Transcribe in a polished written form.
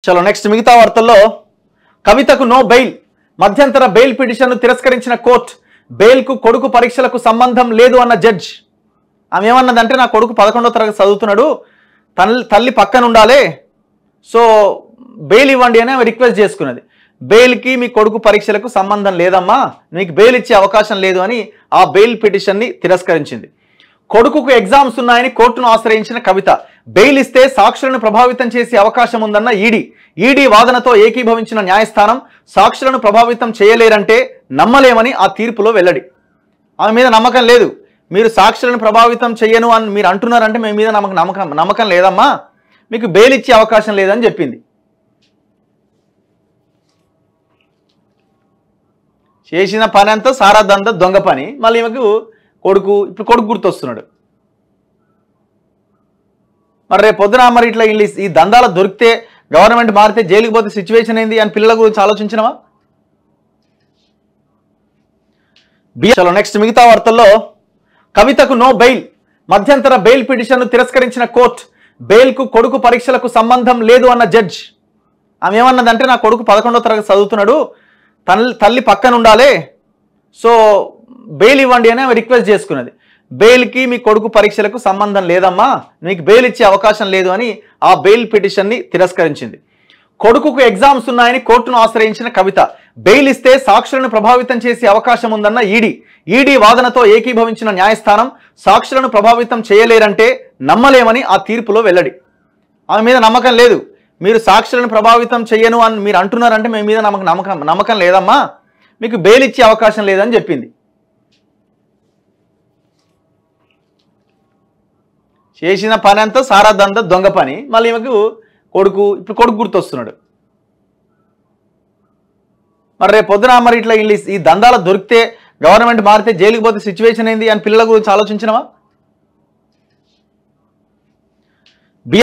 చలో నెక్స్ట్ మిగతా వార్తల్లో కవితకు నో బెయిల్ మధ్యంతర బెయిల్ పిటిషన్ను తిరస్కరించిన కోర్టు బెయిల్కు కొడుకు పరీక్షలకు సంబంధం లేదు అన్న జడ్జ్ ఆమె ఏమన్నదంటే నా కొడుకు 11వ తరగతి చదువుతున్నాడు తల్లి పక్కన ఉండాలి సో బెయిల్ ఇవ్వండి అని ఆమె రిక్వెస్ట్ చేసుకున్నది బెయిల్కి మీ కొడుకు పరీక్షలకు సంబంధం లేదమ్మా మీకు బెయిల్ ఇచ్చే అవకాశం లేదు అని ఆ బెయిల్ పిటిషన్ని తిరస్కరించింది కొడుకుకు ఎగ్జామ్స్ ఉన్నాయని కోర్టును ఆశ్రయించిన కవిత బెయిల్ ఇస్తే సాక్షులను ప్రభావితం చేసే అవకాశం ఉందన్న ఈడీ వాదనతో ఏకీభవించిన న్యాయస్థానం సాక్షులను ప్రభావితం చేయలేరంటే నమ్మలేమని ఆ తీర్పులో వెల్లడి ఆమె మీద నమ్మకం లేదు మీరు సాక్షులను ప్రభావితం చేయను అని మీరు అంటున్నారంటే మీ మీద నమ్మకం లేదమ్మా మీకు బెయిల్ ఇచ్చే అవకాశం లేదని చెప్పింది చేసిన పని అంతా సారాదంతా దొంగ పని మళ్ళీ ఈమెకు కొడుకు గుర్తొస్తున్నాడు మరి రేపు పొద్దున మరి ఇట్లా ఈ దందాల దొరికితే గవర్నమెంట్ మారితే జైలుకి పోతే సిచ్యువేషన్ ఏంది అని పిల్లల గురించి ఆలోచించినవా చలో నెక్స్ట్ మిగతా వార్తల్లో కవితకు నో బెయిల్ మధ్యంతర బెయిల్ పిటిషన్ను తిరస్కరించిన కోర్టు బెయిల్కు కొడుకు పరీక్షలకు సంబంధం లేదు అన్న జడ్జ్ ఆమె ఏమన్నదంటే నా కొడుకు 11వ తరగతి చదువుతున్నాడు తల్లి పక్కన ఉండాలి సో బెయిల్ ఇవ్వండి అని ఆమె రిక్వెస్ట్ చేసుకున్నది బెయిల్కి మీ కొడుకు పరీక్షలకు సంబంధం లేదమ్మా మీకు బెయిల్ ఇచ్చే అవకాశం లేదు అని ఆ బెయిల్ పిటిషన్ని తిరస్కరించింది కొడుకుకు ఎగ్జామ్స్ ఉన్నాయని కోర్టును ఆశ్రయించిన కవిత బెయిల్ ఇస్తే సాక్షులను ప్రభావితం చేసే అవకాశం ఉందన్న ఈడీ వాదనతో ఏకీభవించిన న్యాయస్థానం సాక్షులను ప్రభావితం చేయలేరంటే నమ్మలేమని ఆ తీర్పులో వెల్లడి ఆమె మీద నమ్మకం లేదు మీరు సాక్షులను ప్రభావితం చేయను అని మీరు అంటున్నారంటే మీ మీద నమ్మకం లేదమ్మా మీకు బెయిల్ ఇచ్చే అవకాశం లేదని చెప్పింది చేసిన పని అంతా సారాదంతా దొంగ పని మళ్ళీ ఈమెకు కొడుకు గుర్తొస్తున్నాడు మరి రేపు పొద్దున మరి ఇట్లా ఈ దందాల దొరికితే గవర్నమెంట్ మారితే జైలుకి పోతే సిచ్యువేషన్ ఏంది అని పిల్లల గురించి ఆలోచించినవా